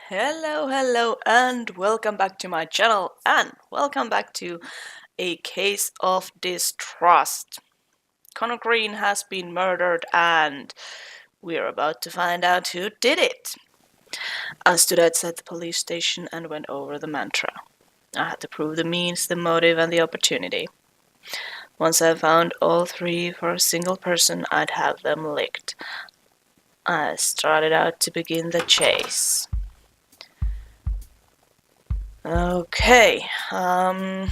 Hello, and welcome back to my channel, and welcome back to A Case of Distrust. Connor Green has been murdered, and we're about to find out who did it. I stood outside the police station and went over the mantra. I had to prove the means, the motive, and the opportunity. Once I found all three for a single person, I'd have them licked. I started out to begin the chase. Okay, at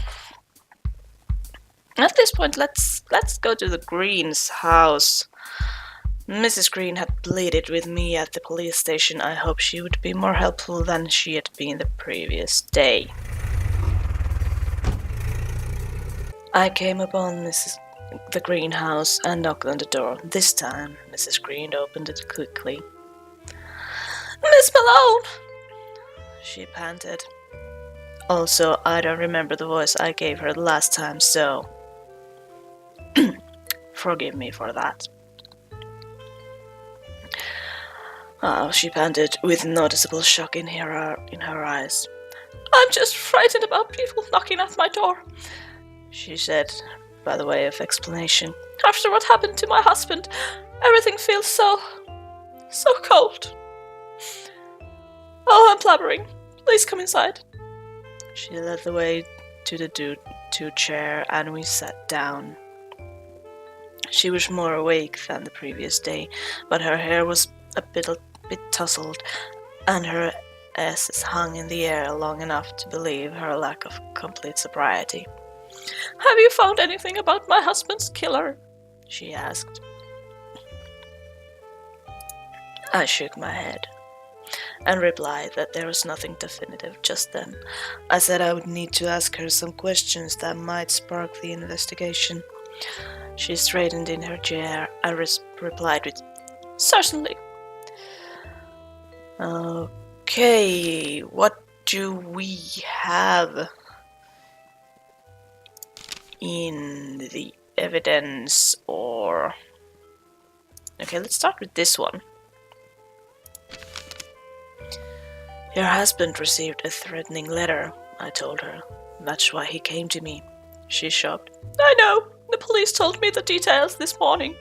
this point, let's go to the Green's house. Mrs. Green had pleaded with me at the police station. I hoped she would be more helpful than she had been the previous day. I came upon the Green house and knocked on the door. This time, Mrs. Green opened it quickly. "Miss Malone!" she panted. Also, I don't remember the voice I gave her the last time, so forgive me for that. She panted with noticeable shock in her eyes. "I'm just frightened about people knocking at my door," she said, by the way of explanation. "After what happened to my husband, everything feels so cold. Oh, I'm blabbering. Please come inside." She led the way to the two chair, and we sat down. She was more awake than the previous day, but her hair was a bit tousled, and her asses hung in the air long enough to believe her lack of complete sobriety. "Have you found anything about my husband's killer?" she asked. I shook my head and replied that there was nothing definitive just then. I said I would need to ask her some questions that might spark the investigation. She straightened in her chair and replied with, "Certainly." Okay, what do we have in the evidence? Okay, let's start with this one. "Your husband received a threatening letter," I told her. "That's why he came to me." She shocked. "I know. The police told me the details this morning.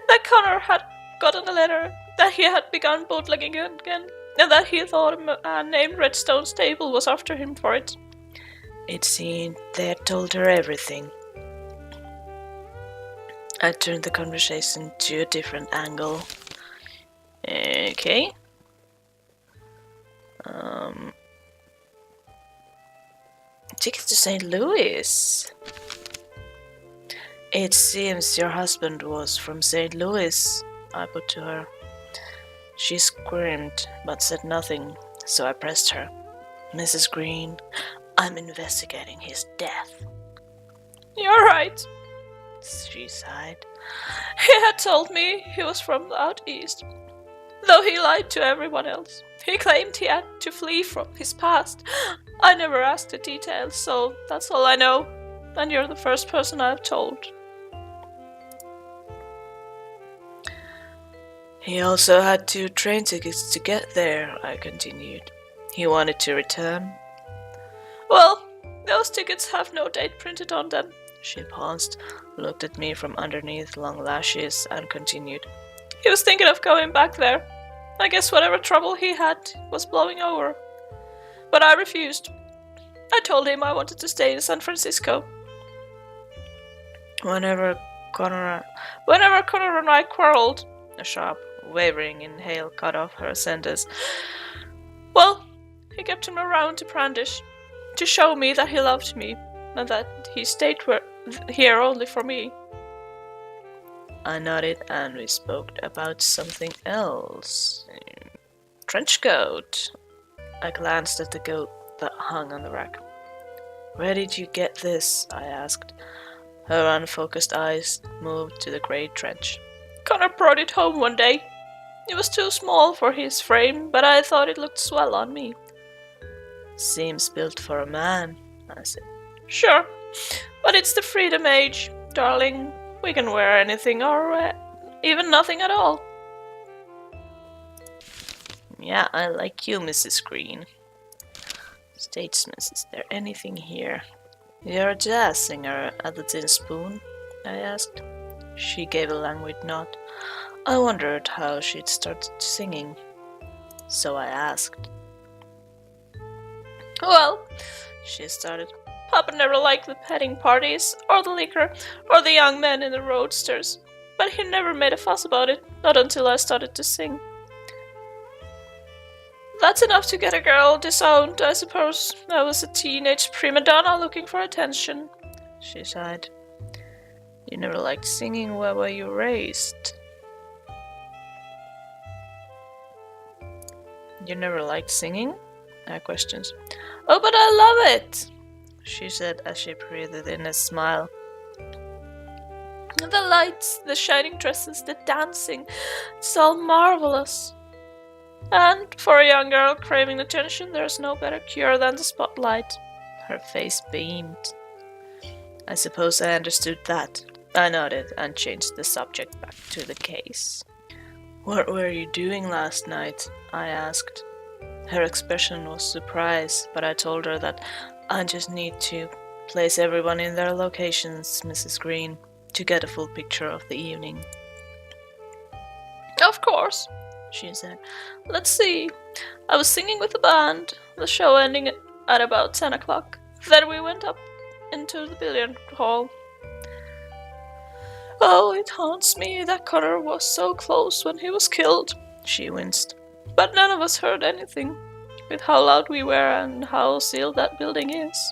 That Connor had gotten a letter, that he had begun bootlegging again, and that he thought a man named Redstone Stable was after him for it." It seemed they had told her everything. I turned the conversation to a different angle. Okay. Tickets to St. Louis. "It seems your husband was from St. Louis," I put to her. She squirmed but said nothing, so I pressed her. "Mrs. Green, I'm investigating his death." "You're right," she sighed. "He had told me he was from out east, though he lied to everyone else. He claimed he had to flee from his past. I never asked the details, so that's all I know, and you're the first person I've told." "He also had 2 train tickets to get there," I continued. "He wanted to return." "Well, those tickets have no date printed on them." She paused, looked at me from underneath long lashes, and continued. "He was thinking of going back there. I guess whatever trouble he had was blowing over. But I refused. I told him I wanted to stay in San Francisco." Whenever Connor and I quarreled," a sharp, wavering inhale cut off her sentence, "well, he kept him around to brandish, to show me that he loved me, and that he stayed here only for me." I nodded, and we spoke about something else. Trench coat. I glanced at the coat that hung on the rack. "Where did you get this?" I asked. Her unfocused eyes moved to the grey trench. "Connor brought it home one day. It was too small for his frame, but I thought it looked swell on me." "Seems built for a man," I said. "Sure, but it's the freedom age, darling. We can wear anything or even nothing at all." Yeah, I like you, Mrs. Green. Statesman, is there anything here? You're a jazz singer at the Tin Spoon? I asked. She gave a languid nod. I wondered how she'd started singing. So I asked. Well, she started. Papa never liked the petting parties, or the liquor, or the young men in the roadsters, but he never made a fuss about it, not until I started to sing. That's enough to get a girl disowned, I suppose. I was a teenage prima donna looking for attention, she sighed. You never liked singing. Where were you raised? You never liked singing? I questioned. Oh, but I love it, she said as she breathed in a smile. The lights, the shining dresses, the dancing, it's all marvelous. And for a young girl craving attention, there's no better cure than the spotlight. Her face beamed. I suppose I understood that. I nodded and changed the subject back to the case. What were you doing last night? I asked. Her expression was surprise, but I told her that I just need to place everyone in their locations, Mrs. Green, to get a full picture of the evening. Of course, she said. Let's see. I was singing with the band, the show ending at about 10 o'clock. Then we went up into the billiard hall. Oh, it haunts me that Connor was so close when he was killed, she winced. But none of us heard anything, with how loud we were and how sealed that building is.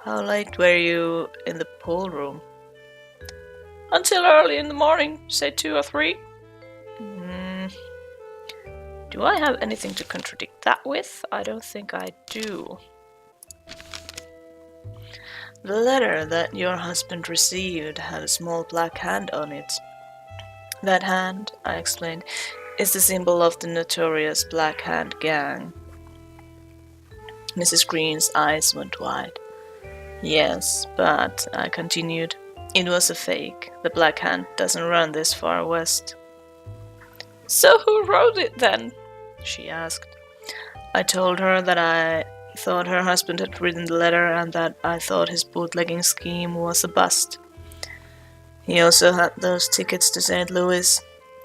How late were you in the pool room? Until early in the morning, say 2 or 3. Do I have anything to contradict that with? I don't think I do. The letter that your husband received had a small black hand on it. That hand, I explained, is the symbol of the notorious Black Hand Gang. Mrs. Green's eyes went wide. Yes, but, I continued, it was a fake. The Black Hand doesn't run this far west. So who wrote it then? She asked. I told her that I thought her husband had written the letter and that I thought his bootlegging scheme was a bust. He also had those tickets to St. Louis.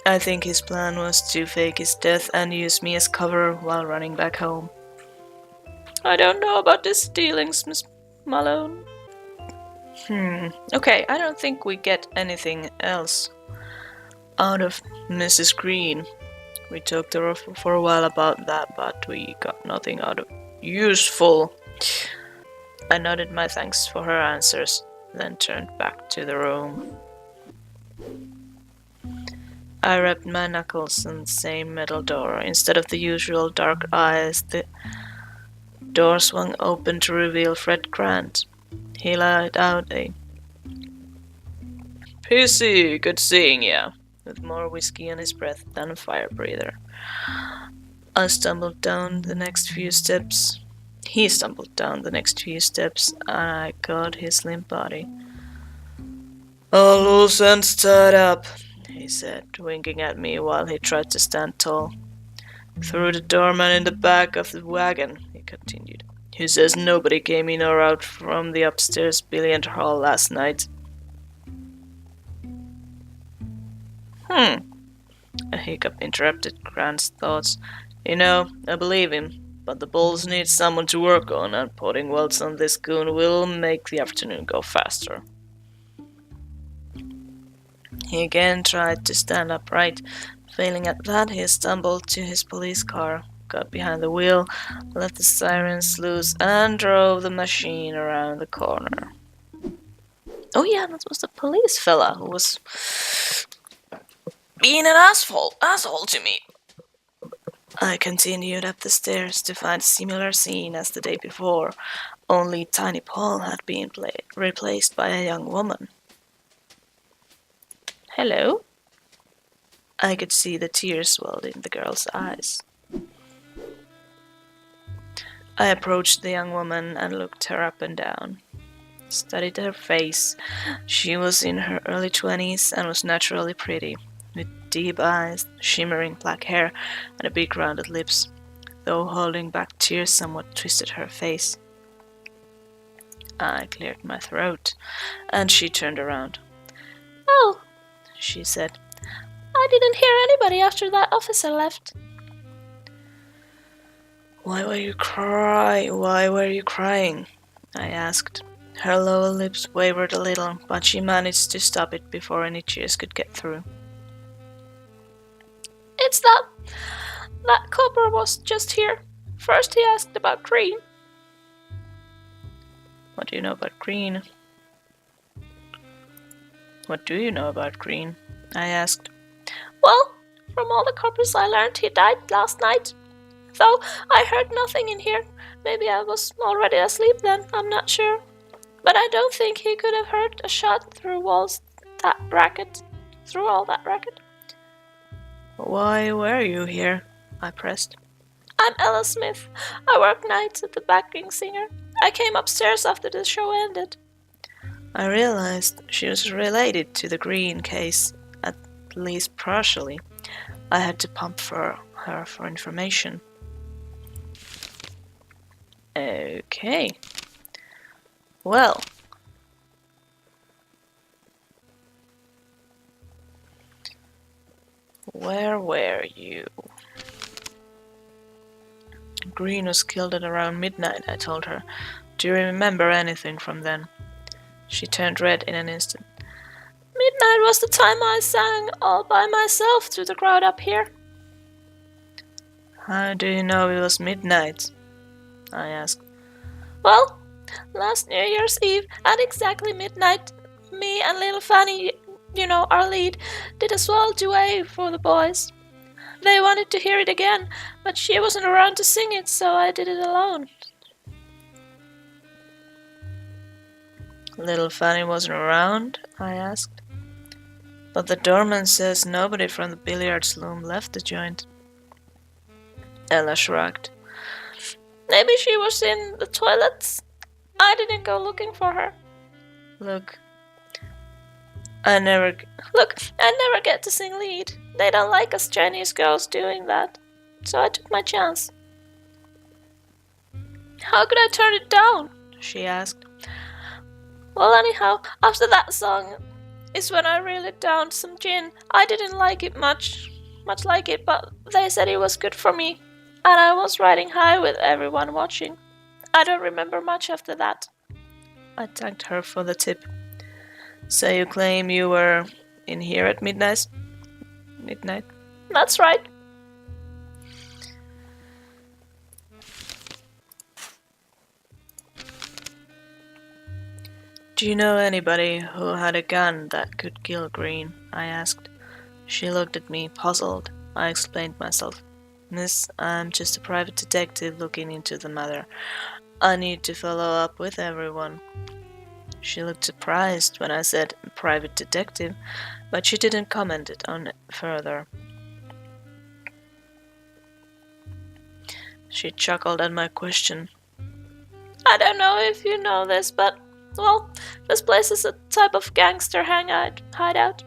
I think his plan was to fake his death and use me as cover while running back home. I don't know about these dealings, Miss Malone. Okay, I don't think we get anything else out of Mrs. Green. We talked to her for a while about that, but we got nothing out of useful. I nodded my thanks for her answers, then turned back to the room. I rubbed my knuckles on the same metal door. Instead of the usual dark eyes, the door swung open to reveal Fred Grant. He let out a "PC, good seeing ya," with more whiskey on his breath than a fire breather. I stumbled down the next few steps. He stumbled down the next few steps, and I caught his limp body. All loose ends tied up, he said, winking at me while he tried to stand tall. Through the doorman in the back of the wagon, he continued. He says nobody came in or out from the upstairs billiard hall last night. A hiccup interrupted Grant's thoughts. You know, I believe him, but the Bulls need someone to work on, and putting welds on this goon will make the afternoon go faster. He again tried to stand upright. Failing at that, he stumbled to his police car, got behind the wheel, let the sirens loose, and drove the machine around the corner. Oh yeah, that was the police fella who was being an asshole to me. I continued up the stairs to find a similar scene as the day before, only Tiny Paul had been replaced by a young woman. Hello? I could see the tears welled in the girl's eyes. I approached the young woman and looked her up and down. Studied her face. She was in her early 20s and was naturally pretty, with deep eyes, shimmering black hair, and big rounded lips, though holding back tears somewhat twisted her face. I cleared my throat, and she turned around. "Oh," she said. "I didn't hear anybody after that officer left." Why were you crying? I asked. Her lower lips wavered a little, but she managed to stop it before any tears could get through. "It's that copper was just here. First he asked about Green." What do you know about Green? What do you know about Green? I asked. "Well, from all the coppers I learned he died last night. Though I heard nothing in here. Maybe I was already asleep then, I'm not sure. But I don't think he could have heard a shot through all that racket. Why were you here? I pressed. "I'm Ella Smith. I work nights at the backing singer. I came upstairs after the show ended." I realized she was related to the Green case, at least partially. I had to pump for her for information. Okay. Well. Where were you? Green was killed at around midnight, I told her. Do you remember anything from then? She turned red in an instant. "Midnight was the time I sang all by myself to the crowd up here." How do you know it was midnight? I asked. "Well, last New Year's Eve at exactly midnight, me and little Fanny, our lead, did a swell duet for the boys. They wanted to hear it again, but she wasn't around to sing it, so I did it alone." Little Fanny wasn't around? I asked. But the doorman says nobody from the billiards loom left the joint. Ella shrugged. "Maybe she was in the toilets. I didn't go looking for her." Look, I never get to sing lead. They don't like us Chinese girls doing that. So I took my chance." "How could I turn it down?" she asked. "Well, anyhow, after that song is when I really downed some gin. I didn't like it much like it, but they said it was good for me. And I was riding high with everyone watching. I don't remember much after that." I thanked her for the tip. "So you claim you were in here at midnight? "That's right." Do you know anybody who had a gun that could kill Green? I asked. She looked at me, puzzled. I explained myself. "Miss, I'm just a private detective looking into the matter. I need to follow up with everyone." She looked surprised when I said private detective, but she didn't comment on it further. She chuckled at my question. "I don't know if you know this, but, well, this place is a type of gangster hideout.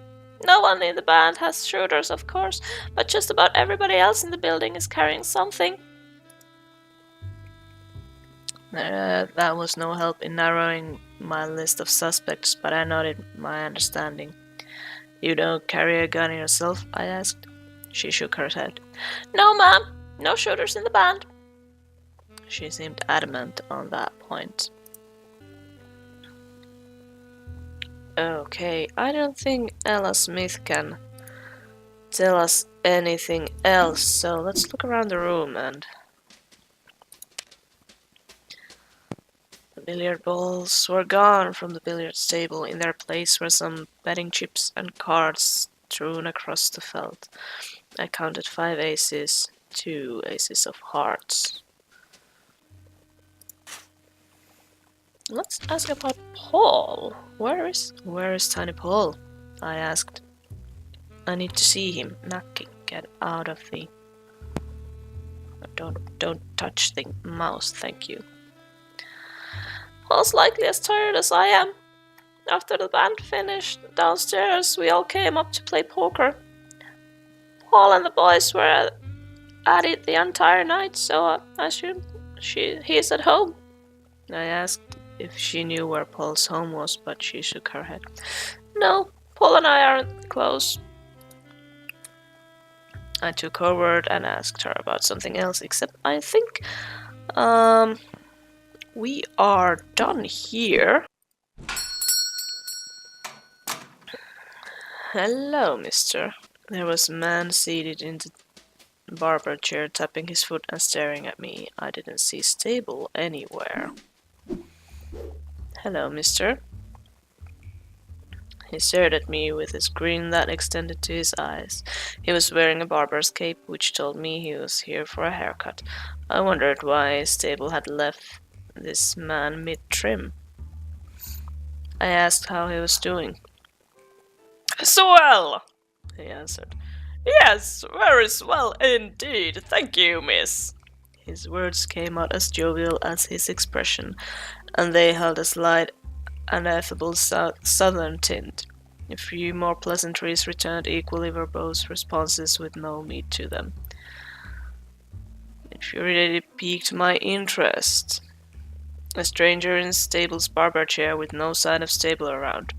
No one in the band has shooters, of course, but just about everybody else in the building is carrying something." That was no help in narrowing my list of suspects, but I nodded my understanding. "You don't carry a gun yourself?" I asked. She shook her head. "No, ma'am. No shooters in the band." She seemed adamant on that point. Okay, I don't think Ella Smith can tell us anything else, so let's look around the room and... The billiard balls were gone from the billiards table. In their place were some betting chips and cards strewn across the felt. I counted 5 aces, 2 aces of hearts. Let's ask about Paul. Where is Tiny Paul? I asked. I need to see him. Naki, get out of the... Don't touch the mouse, thank you. "Paul's likely as tired as I am. After the band finished downstairs, we all came up to play poker. Paul and the boys were at it the entire night, so I assume he's at home. I asked if she knew where Paul's home was, but she shook her head. No, Paul and I aren't close. I took her word and asked her about something else, except I think we are done here. Hello, mister. There was a man seated in the barber chair, tapping his foot and staring at me. I didn't see stable anywhere. Hello, mister. He stared at me with his grin that extended to his eyes. He was wearing a barber's cape, which told me he was here for a haircut. I wondered why Stable had left this man mid-trim. I asked how he was doing. "Swell," he answered. "Yes, very swell indeed. Thank you, miss." His words came out as jovial as his expression, and they held a slight and affable southern tint. A few more pleasantries returned equally verbose responses with no meat to them. It really piqued my interest. A stranger in Stable's barber chair with no sign of Stable around.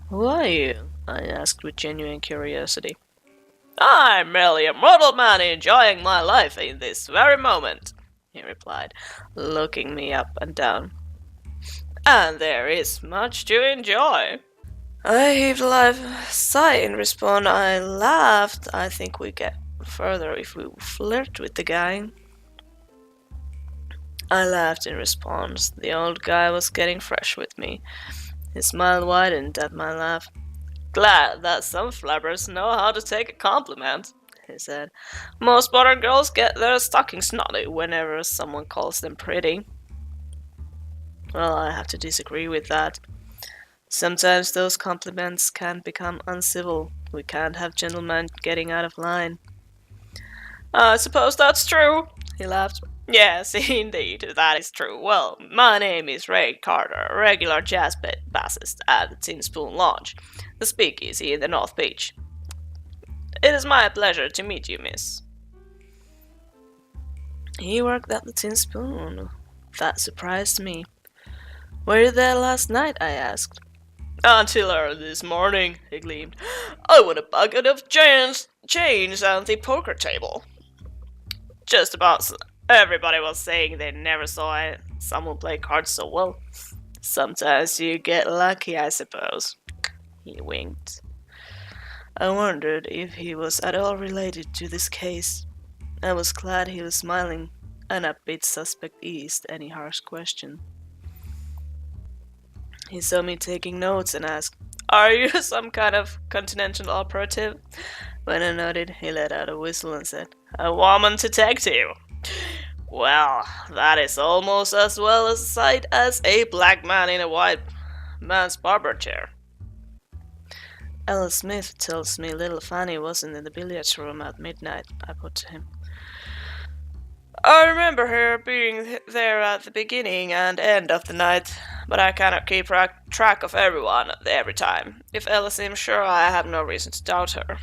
"Who are you?" I asked with genuine curiosity. "I'm merely a mortal man enjoying my life in this very moment," he replied, looking me up and down. "And there is much to enjoy." I heaved a light sigh in response. I laughed. I think we get further if we flirt with the guy. I laughed in response. The old guy was getting fresh with me. His smile widened at my laugh. "Glad that some flabbers know how to take a compliment," he said. "Most modern girls get their stockings knotted whenever someone calls them pretty." Well, I have to disagree with that. Sometimes those compliments can become uncivil. We can't have gentlemen getting out of line. "I suppose that's true," he laughed. "Yes, indeed, that is true. Well, my name is Ray Carter, regular jazz bassist at the Tin Spoon Lounge, the speakeasy in the North Beach. It is my pleasure to meet you, miss." He worked at the Tin Spoon. That surprised me. "Were you there last night?" I asked. "Until early this morning," he gleamed. "I won a bucket of change and the poker table." Just about everybody was saying they never saw someone play cards so well. "Sometimes you get lucky, I suppose." He winked. I wondered if he was at all related to this case. I was glad he was smiling. An upbeat suspect eased any harsh question. He saw me taking notes and asked, "Are you some kind of continental operative?" When I nodded, he let out a whistle and said, "A woman detective. Well, that is almost as well a sight as a black man in a white man's barber chair." "Ella Smith tells me little Fanny wasn't in the billiards room at midnight," I put to him. "I remember her being there at the beginning and end of the night, but I cannot keep track of everyone every time. If Ella seems sure, I have no reason to doubt her."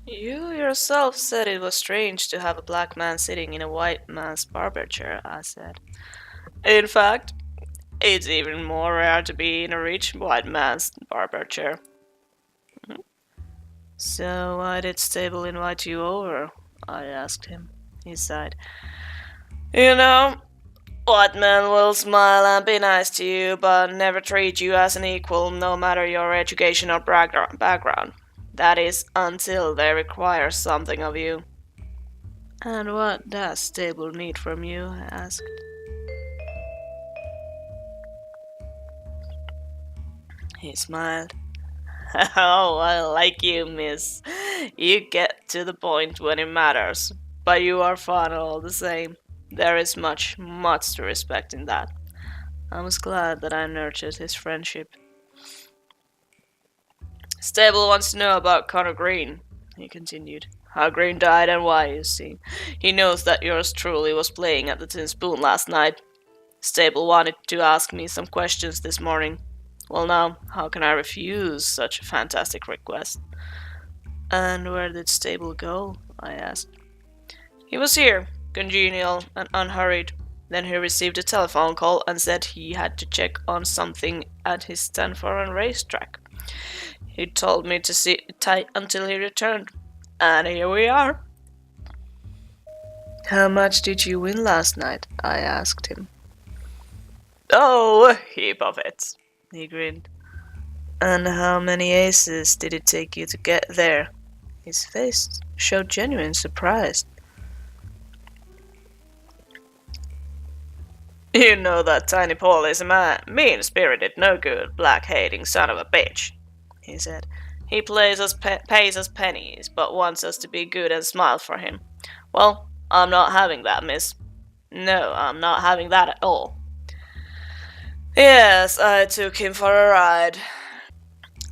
"You yourself said it was strange to have a black man sitting in a white man's barber chair," I said. "In fact, it's even more rare to be in a rich white man's barber chair." "So why did Stable invite you over?" I asked him. He sighed. "You know, white men will smile and be nice to you, but never treat you as an equal, no matter your education or background. That is, until they require something of you." "And what does Stable need from you?" I asked. He smiled. "Oh, I like you, miss. You get to the point when it matters, but you are fun all the same. There is much to respect in that." I was glad that I nurtured his friendship. "Stable wants to know about Connor Green," he continued. "How Green died and why, you see. He knows that yours truly was playing at the Tin Spoon last night. Stable wanted to ask me some questions this morning. Well now, how can I refuse such a fantastic request?" And where did Stable go? I asked. He was here, congenial and unhurried. Then he received a telephone call and said he had to check on something at his Stanford racetrack. He told me to sit tight until he returned. And here we are. How much did you win last night? I asked him. Oh, a heap of it, he grinned. And how many aces did it take you to get there? His face showed genuine surprise. You know that Tiny Paul is a mean-spirited, no-good, black-hating son of a bitch, he said. He pays us pennies, but wants us to be good and smile for him. Well, I'm not having that, miss. No, I'm not having that at all. Yes, I took him for a ride.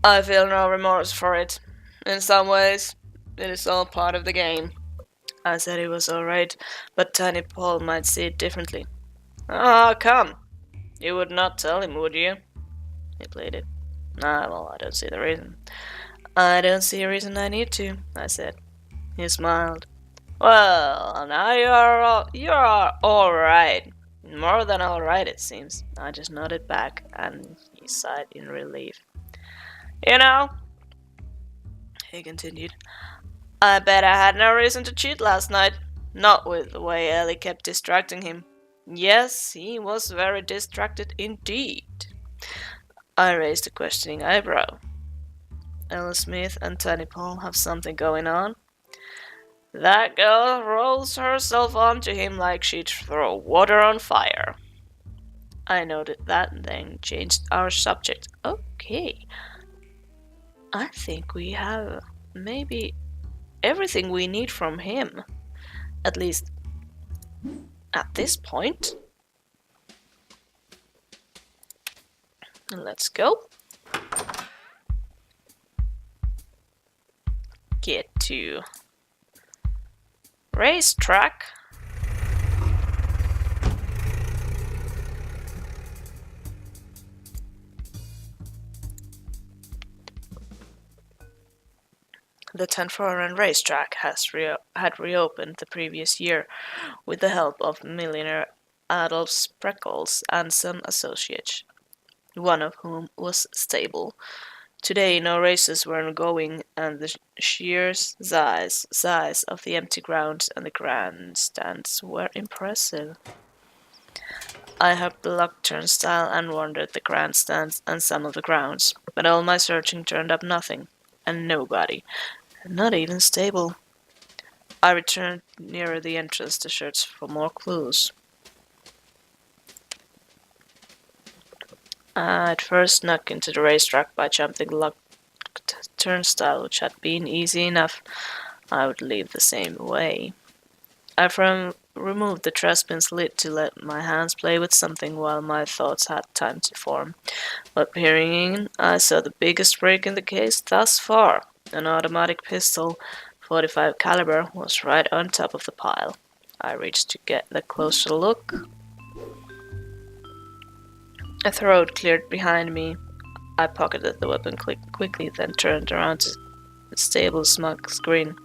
I feel no remorse for it. In some ways, it is all part of the game. I said it was alright, but Tiny Paul might see it differently. Ah, come. You would not tell him, would you? He pleaded. Ah, well, I don't see the reason. I don't see a reason I need to, I said. He smiled. Well, now you are all right. More than all right, it seems. I just nodded back, and he sighed in relief. You know, he continued, I bet I had no reason to cheat last night. Not with the way Ellie kept distracting him. Yes, he was very distracted indeed. I raised a questioning eyebrow. Ella Smith and Tiny Paul have something going on. That girl rolls herself onto him like she'd throw water on fire. I noted that and then changed our subject. Okay. I think we have maybe everything we need from him. At least at this point. Let's go. Get to racetrack. The Tanforan racetrack had reopened the previous year with the help of millionaire Adolf Spreckles and some associates, one of whom was Stable. Today no races were going, and the sheer size of the empty grounds and the grandstands were impressive. I hopped the locked turnstile and wandered the grandstands and some of the grounds, but all my searching turned up nothing, and nobody. Not even Stable. I returned nearer the entrance to search for more clues. I'd first snuck into the racetrack by jumping the locked turnstile, which had been easy enough. I would leave the same way. I removed the trespass lid to let my hands play with something while my thoughts had time to form. But peering in, I saw the biggest break in the case thus far. An automatic pistol, 45 caliber, was right on top of the pile. I reached to get a closer look. A throat cleared behind me. I pocketed the weapon quickly, then turned around to the Stable's smug grin.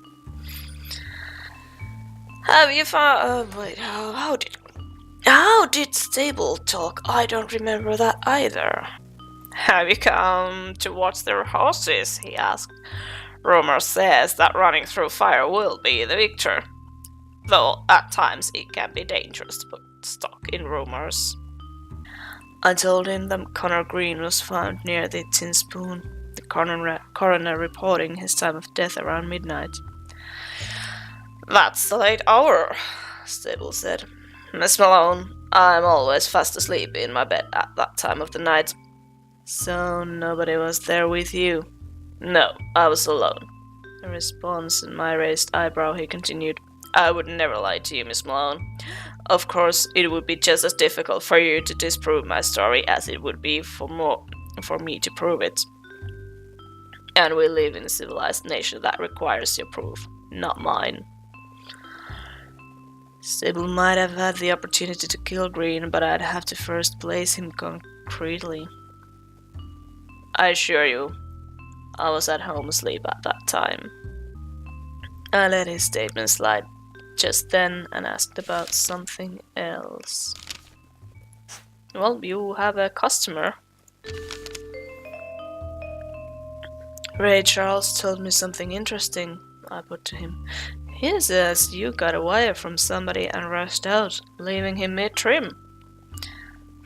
Have you found? Wait, how did Stable talk? I don't remember that either. Have you come to watch their horses? He asked. Rumor says that running through fire will be the victor, though at times it can be dangerous to put stock in rumors. I told him that Connor Green was found near the Tin Spoon, the coroner reporting his time of death around midnight. That's the late hour, Stable said. Miss Malone, I'm always fast asleep in my bed at that time of the night. So nobody was there with you? No, I was alone. In response to my raised eyebrow, he continued, I would never lie to you, Miss Malone. Of course, it would be just as difficult for you to disprove my story as it would be for me to prove it. And we live in a civilized nation that requires your proof, not mine. Stable might have had the opportunity to kill Green, but I'd have to first place him concretely. I assure you, I was at home asleep at that time. I let his statement slide just then and asked about something else. Well, you have a customer. Ray Charles told me something interesting, I put to him. He says you got a wire from somebody and rushed out, leaving him mid-trim.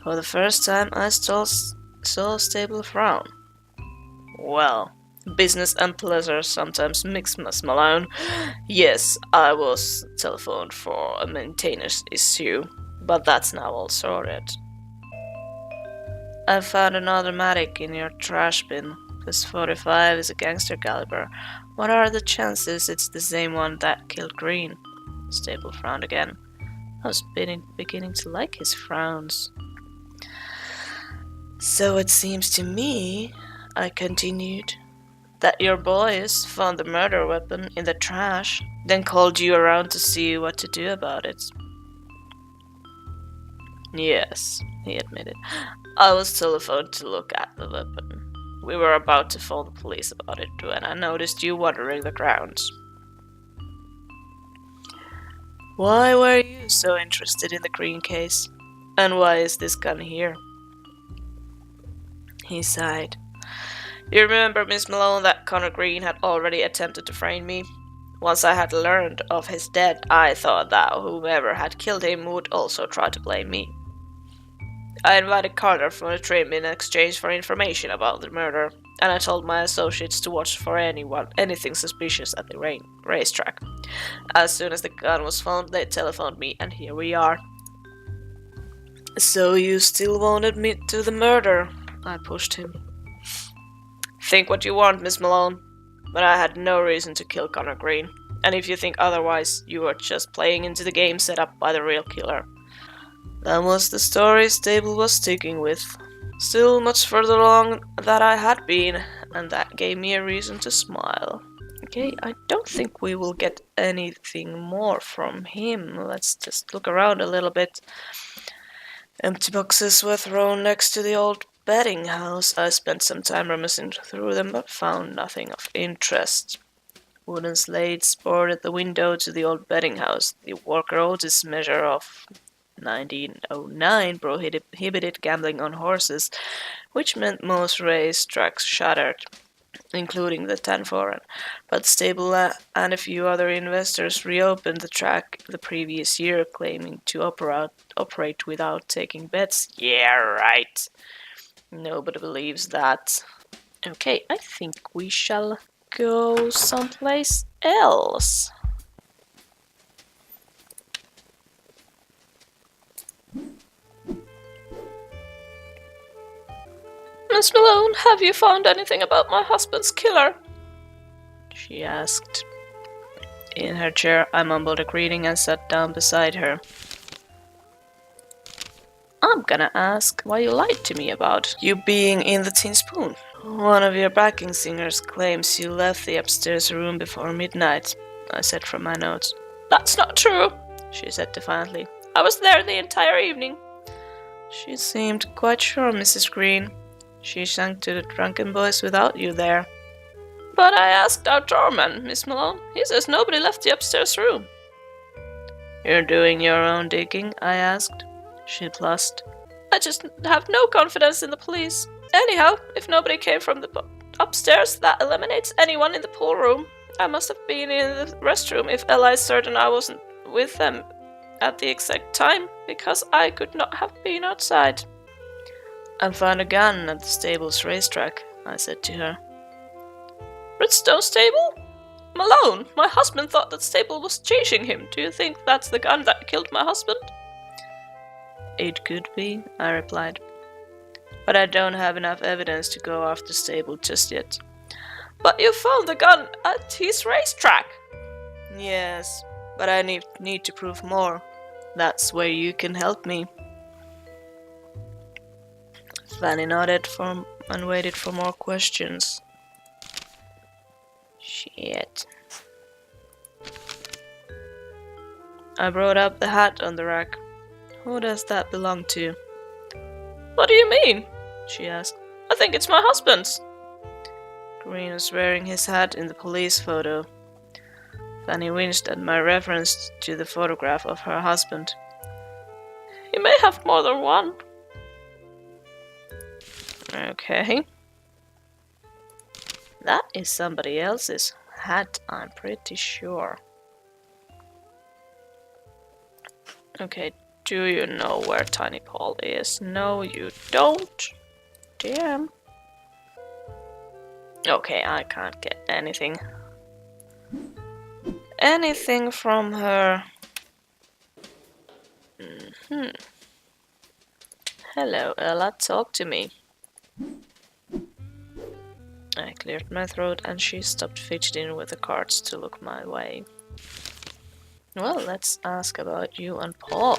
For the first time, I saw Stable frown. Well, business and pleasure sometimes mix, Miss Malone. Yes, I was telephoned for a maintenance issue, but that's now all sorted. I found an automatic in your trash bin. This 45 is a gangster caliber. What are the chances it's the same one that killed Green? Stable frowned again. I was beginning to like his frowns. So it seems to me, I continued, that your boys found the murder weapon in the trash, then called you around to see what to do about it. Yes, he admitted. I was telephoned to look at the weapon. We were about to phone the police about it when I noticed you wandering the grounds. Why were you so interested in the Green case? And why is this gun here? He sighed. You remember, Miss Malone, that Connor Green had already attempted to frame me? Once I had learned of his death, I thought that whoever had killed him would also try to blame me. I invited Connor for a trim in exchange for information about the murder, and I told my associates to watch for anything suspicious at the racetrack. As soon as the gun was found, they telephoned me, and here we are. So you still won't admit to the murder? I pushed him. Think what you want, Miss Malone, but I had no reason to kill Connor Green, and if you think otherwise, you are just playing into the game set up by the real killer. That was the story Stable was sticking with. Still much further along than I had been, and that gave me a reason to smile. Okay, I don't think we will get anything more from him. Let's just look around a little bit. Empty boxes were thrown next to the old betting house. I spent some time rummaging through them, but found nothing of interest. Wooden slates bordered the window to the old betting house. The Walker Otis measure of 1909 prohibited gambling on horses, which meant most race tracks shuttered, including the Tanforan. But Stable and a few other investors reopened the track the previous year, claiming to operate without taking bets. Yeah, right. Nobody believes that. Okay, I think we shall go someplace else. Miss Malone, have you found anything about my husband's killer? She asked. In her chair, I mumbled a greeting and sat down beside her. I'm gonna ask why you lied to me about you being in the Tin Spoon. One of your backing singers claims you left the upstairs room before midnight, I said from my notes. That's not true, she said defiantly. I was there the entire evening. She seemed quite sure, Mrs. Green. She sang to the drunken boys without you there. But I asked our doorman, Miss Malone. He says nobody left the upstairs room. You're doing your own digging? I asked. She blushed. I just have no confidence in the police. Anyhow, if nobody came from the upstairs, that eliminates anyone in the pool room. I must have been in the restroom if Ella is certain I wasn't with them at the exact time, because I could not have been outside. I found a gun at the stable's racetrack, I said to her. Redstone Stable? Malone, my husband thought that Stable was chasing him. Do you think that's the gun that killed my husband? It could be, I replied. But I don't have enough evidence to go after Stable just yet. But you found the gun at his racetrack. Yes, but I need to prove more. That's where you can help me. Fanny nodded and waited for more questions. Shit. I brought up the hat on the rack. Who does that belong to? What do you mean? She asked. I think it's my husband's. Green was wearing his hat in the police photo. Fanny winced at my reference to the photograph of her husband. He may have more than one. Okay. That is somebody else's hat, I'm pretty sure. Okay, do you know where Tiny Paul is? No, you don't. Damn. Okay, I can't get anything. Anything from her. Hello, Ella, talk to me. I cleared my throat and she stopped fidgeting with the cards to look my way. Well, let's ask about you and Paul.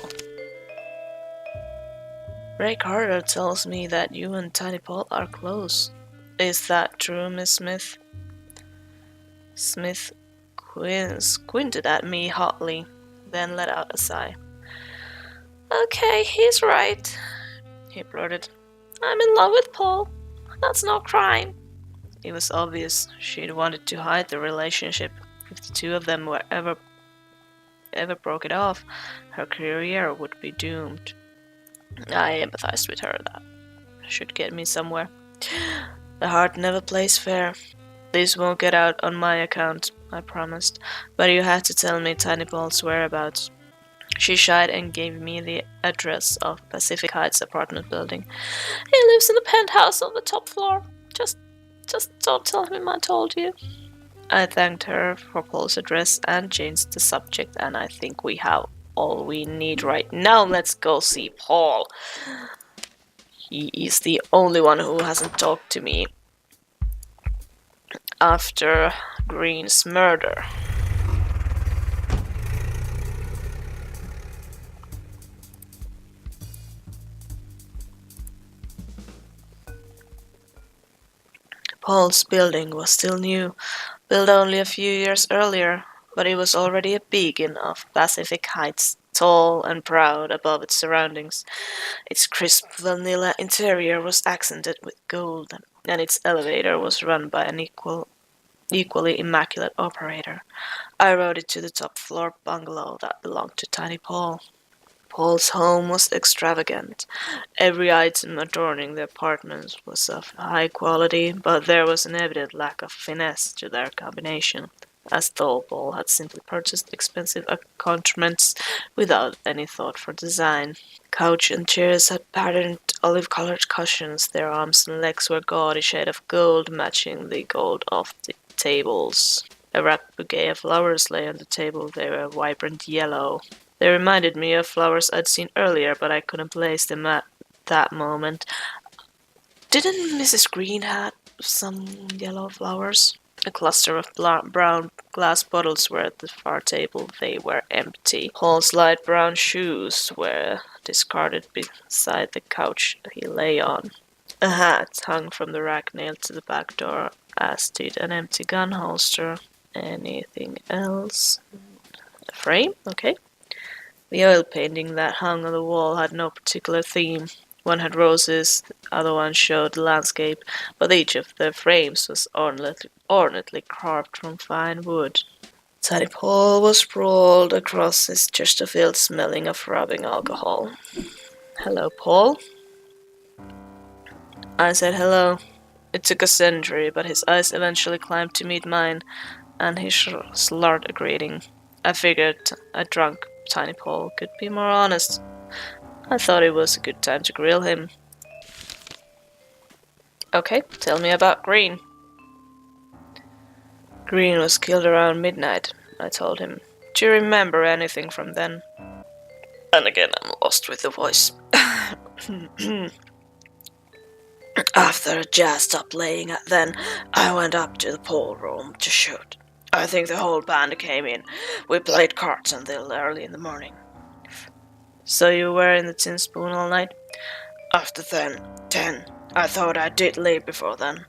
Ray Carter tells me that you and Tiny Paul are close. Is that true, Miss Smith? Smith squinted at me hotly, then let out a sigh. Okay, he's right, he blurted. I'm in love with Paul. That's no crime. It was obvious she'd wanted to hide the relationship. If the two of them were ever broke it off, her career would be doomed. I empathized with her. That should get me somewhere. The heart never plays fair. This won't get out on my account, I promised, but you had to tell me Tiny Paul's whereabouts. She shied and gave me the address of Pacific Heights apartment building. He lives in the penthouse on the top floor. Just don't tell him I told you. I thanked her for Paul's address and changed the subject, and I think we have all we need right now. Let's go see Paul. He is the only one who hasn't talked to me after Green's murder. Paul's building was still new, built only a few years earlier, but it was already a beacon of Pacific Heights, tall and proud above its surroundings. Its crisp vanilla interior was accented with gold, and its elevator was run by an equally immaculate operator. I rode it to the top floor bungalow that belonged to Tiny Paul. Paul's home was extravagant. Every item adorning the apartments was of high quality, but there was an evident lack of finesse to their combination, as though Paul had simply purchased expensive accoutrements without any thought for design. Couch and chairs had patterned olive-colored cushions. Their arms and legs were gaudy shade of gold, matching the gold of the tables. A wrapped bouquet of flowers lay on the table. They were vibrant yellow. They reminded me of flowers I'd seen earlier, but I couldn't place them at that moment. Didn't Mrs. Green have some yellow flowers? A cluster of brown glass bottles were at the far table. They were empty. Paul's light brown shoes were discarded beside the couch he lay on. A hat hung from the rack nailed to the back door, as did an empty gun holster. Anything else? A frame? Okay. The oil painting that hung on the wall had no particular theme. One had roses, the other one showed the landscape, but each of the frames was ornately carved from fine wood. Tiny Paul was sprawled across his Chesterfield, smelling of rubbing alcohol. Hello, Paul. I said hello. It took a century, but his eyes eventually climbed to meet mine, and he slurred a greeting. I figured a drunk Tiny Paul could be more honest. I thought it was a good time to grill him. Okay, tell me about Green. Green was killed around midnight, I told him. Do you remember anything from then? And again, I'm lost with the voice. After jazz stopped playing then, I went up to the pool room to shoot. I think the whole band came in. We played cards until early in the morning. So you were in the Tin Spoon all night? After 10. I thought I did leave before then.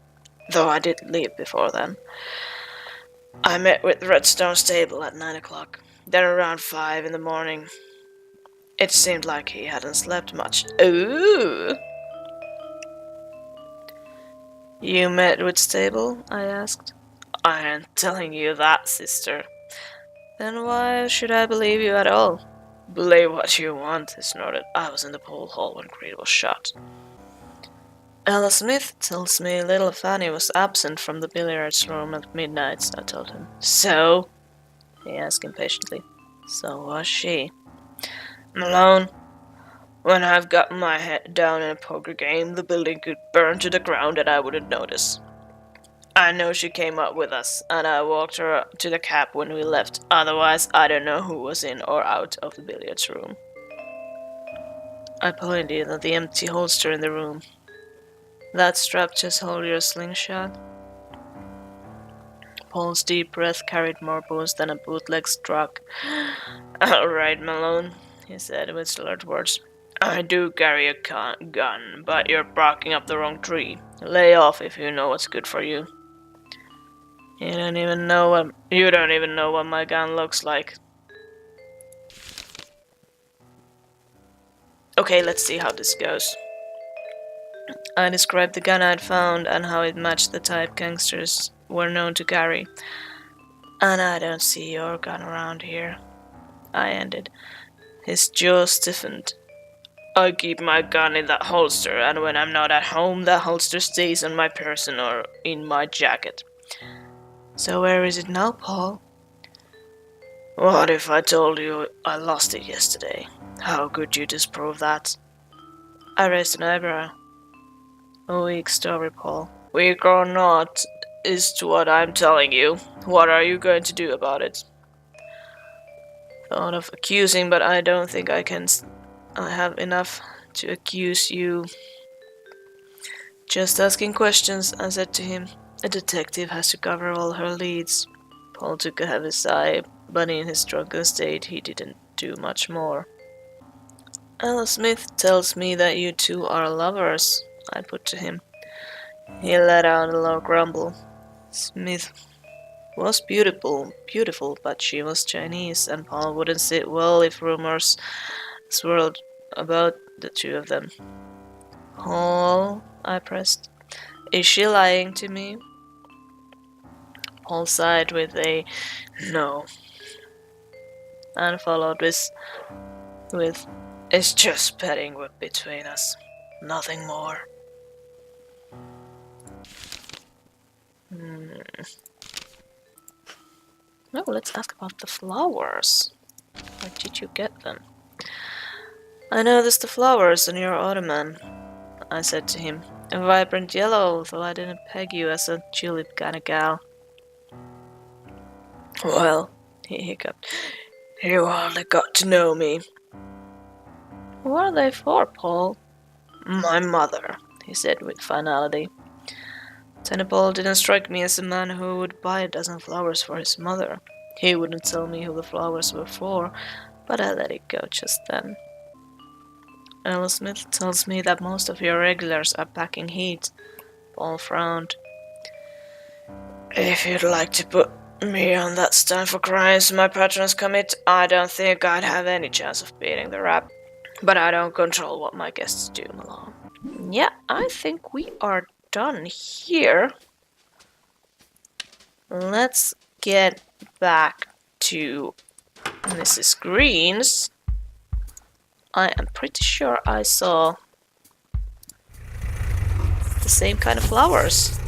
I met with Redstone Stable at 9 o'clock. Then around 5 in the morning. It seemed like he hadn't slept much. Ooh! You met with Stable? I asked. I ain't telling you that, sister. Then why should I believe you at all? Believe what you want, he snorted. I was in the pool hall when Creed was shot. Ella Smith tells me little Fanny was absent from the billiards room at midnight, I told him. So? He asked impatiently. So was she. Malone, when I've got my head down in a poker game, the building could burn to the ground and I wouldn't notice. I know she came up with us, and I walked her to the cab when we left. Otherwise, I don't know who was in or out of the billiards room. I pointed at the empty holster in the room. That strap just hold your slingshot? Paul's deep breath carried more booze than a bootleg struck. All right, Malone, he said with slurred words. I do carry a gun, but you're barking up the wrong tree. Lay off if you know what's good for you. You don't even know what my gun looks like. Okay, let's see how this goes. I described the gun I'd found and how it matched the type gangsters were known to carry. And I don't see your gun around here, I ended. His jaw stiffened. I keep my gun in that holster, and when I'm not at home, that holster stays on my person or in my jacket. So where is it now, Paul? What if I told you I lost it yesterday? How could you disprove that? I raised an eyebrow. A weak story, Paul. Weak or not, is to what I'm telling you. What are you going to do about it? Thought of accusing, but I don't think I have enough to accuse you. Just asking questions, I said to him. A detective has to cover all her leads. Paul took a heavy sigh, but in his drunken state he didn't do much more. Ella Smith tells me that you two are lovers, I put to him. He let out a low grumble. Smith was beautiful, but she was Chinese, and Paul wouldn't sit well if rumors swirled about the two of them. Paul, I pressed. Is she lying to me? Paul sighed with a no, and followed with it's just petting between us, nothing more. No, let's ask about the flowers. Where did you get them? I noticed the flowers on your ottoman, I said to him. A vibrant yellow, though I didn't peg you as a tulip kind of gal. Well, he hiccuped, you hardly got to know me. Who are they for, Paul? My mother, he said with finality. Tiny Paul didn't strike me as a man who would buy a dozen flowers for his mother. He wouldn't tell me who the flowers were for, but I let it go just then. Ella Smith tells me that most of your regulars are packing heat. Paul frowned. If you'd like to put me on that stand for crimes my patrons commit, I don't think I'd have any chance of beating the rap. But I don't control what my guests do, Malone. Yeah, I think we are done here. Let's get back to Mrs. Green's. I am pretty sure I saw the same kind of flowers.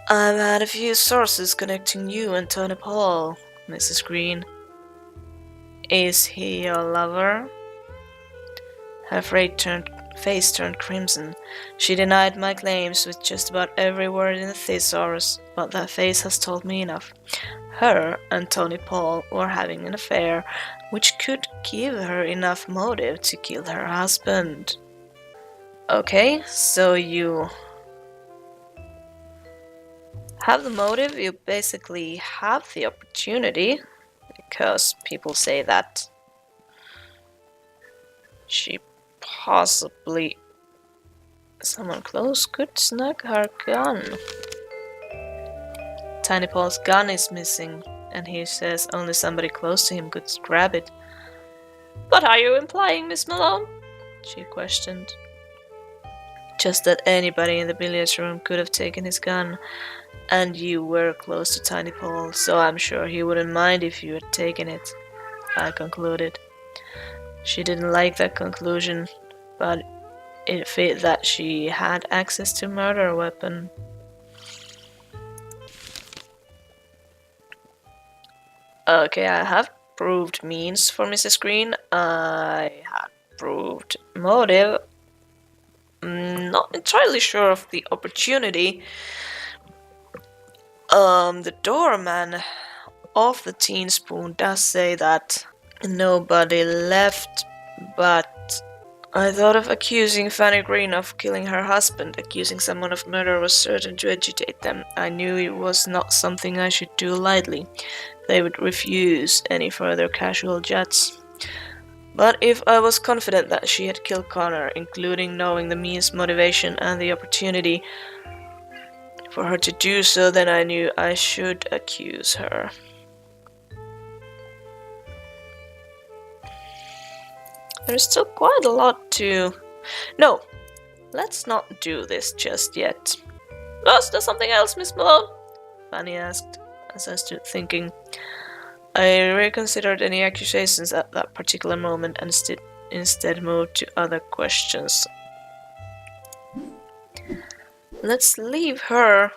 I've had a few sources connecting you and Tony Paul, Mrs. Green. Is he your lover? Her face turned crimson. She denied my claims with just about every word in the thesaurus, but that face has told me enough. Her and Tony Paul were having an affair, which could give her enough motive to kill her husband. Okay, so you have the motive, you basically have the opportunity, because people say that she possibly, someone close could snag her gun. Tiny Paul's gun is missing, and he says only somebody close to him could grab it. What are you implying, Miss Malone? She questioned. Just that anybody in the billiards room could have taken his gun, And you were close to Tiny Paul, so I'm sure he wouldn't mind if you had taken it, I concluded. She didn't like that conclusion, but it fit that she had access to a murder weapon. Okay, I have proved means for Mrs. Green. I have proved motive. Not entirely sure of the opportunity. The doorman of the Teen Spoon does say that nobody left, but I thought of accusing Fanny Green of killing her husband. Accusing someone of murder was certain to agitate them. I knew it was not something I should do lightly. They would refuse any further casual jets. But if I was confident that she had killed Connor, including knowing the means, motivation, and the opportunity for her to do so, then I knew I should accuse her. There's still quite a lot to... No, let's not do this just yet. Was there something else, Miss Malone? Fanny asked, as I stood thinking. I reconsidered any accusations at that particular moment and instead moved to other questions. Let's leave her.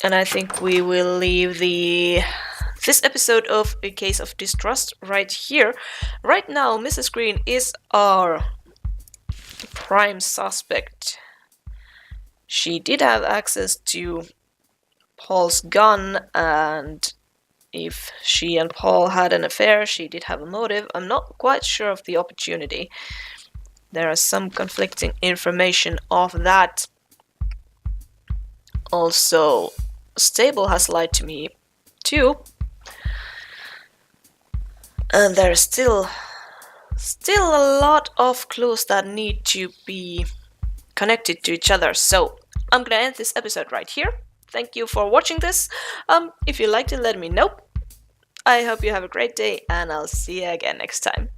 And I think we will leave this episode of A Case of Distrust right here. Right now, Mrs. Green is our prime suspect. She did have access to Paul's gun, and if she and Paul had an affair, she did have a motive. I'm not quite sure of the opportunity. There is some conflicting information of that. Also, Stable has lied to me too. And there's still a lot of clues that need to be connected to each other. So I'm gonna end this episode right here. Thank you for watching this. If you liked it, let me know. I hope you have a great day, and I'll see you again next time.